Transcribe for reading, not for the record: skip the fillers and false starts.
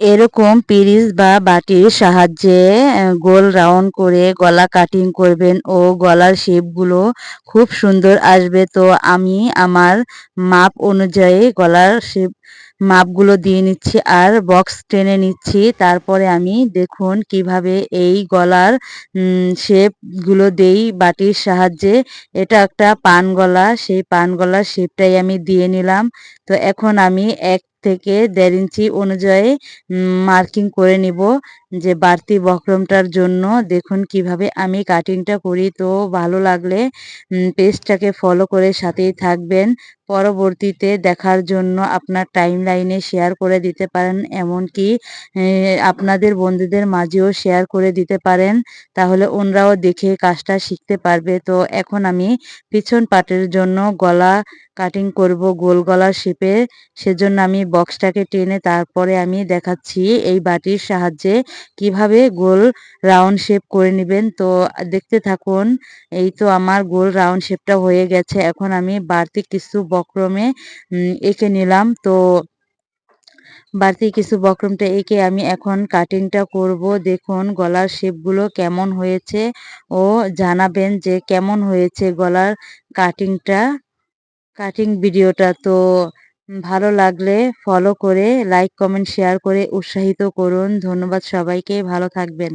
এরকম পিরিচ বা বাটির সাহায্যে গোল রাউন্ড করে গলা কাটিং করবেন ও গলার শেপগুলো খুব সুন্দর আসবে। তো আমি আমার মাপ অনুযায়ী গলার শেপ মাপগুলো দিয়ে নিচ্ছি আর বক্স টেনে নিচ্ছি। তারপরে আমি দেখুন কিভাবে এই গলার শেপগুলো দেই বাটির সাহায্যে। এটা একটা পান গলা, সেই পান গলার শেপটাই আমি দিয়ে নিলাম। তো এখন আমি ১ থেকে ১.৫ ইঞ্চি অনুযায়ী মার্কিং করে নিব যে বাড়তি বক্রমটার জন্য। দেখুন কিভাবে আমি কাটিংটা করি। তো ভালো লাগলে পেজটাকে ফলো করে সাথেই থাকবেন। পরবর্তীতে দেখার জন্য আপনার টাইমলাইনে শেয়ার করে দিতে পারেন, এমনকি আপনাদের বন্ধুদের মাঝেও শেয়ার করে দিতে পারেন। তাহলে ওনরাও দেখে কাজটা শিখতে পারবে। তো এখন আমি পিছন পাটের জন্য গলা কাটিং করব গোল গলার শেপে। সেজন্য আমি বক্সটাকে টেনে তারপরে আমি দেখাচ্ছি এই বাটির সাহায্যে কিভাবে গোল রাউন্ড শেপ করে নিবেন। তো দেখতে থাকুন। এই তো আমার গোল রাউন্ড শেপটা হয়ে গেছে। এখন আমি বাড়তি কিছু বক্রমে এঁকে নিলাম। তো বাড়তি কিছু বক্রমটা এঁকে আমি এখন কাটিংটা করব। দেখুন গলার শেপগুলো কেমন হয়েছে ও জানাবেন যে কেমন হয়েছে গলার কাটিংটা। কাটিং ভিডিওটা। তো ভালো লাগলে ফলো করে লাইক, কমেন্ট, শেয়ার করে উৎসাহিত করুন। ধন্যবাদ সবাইকে। ভালো থাকবেন।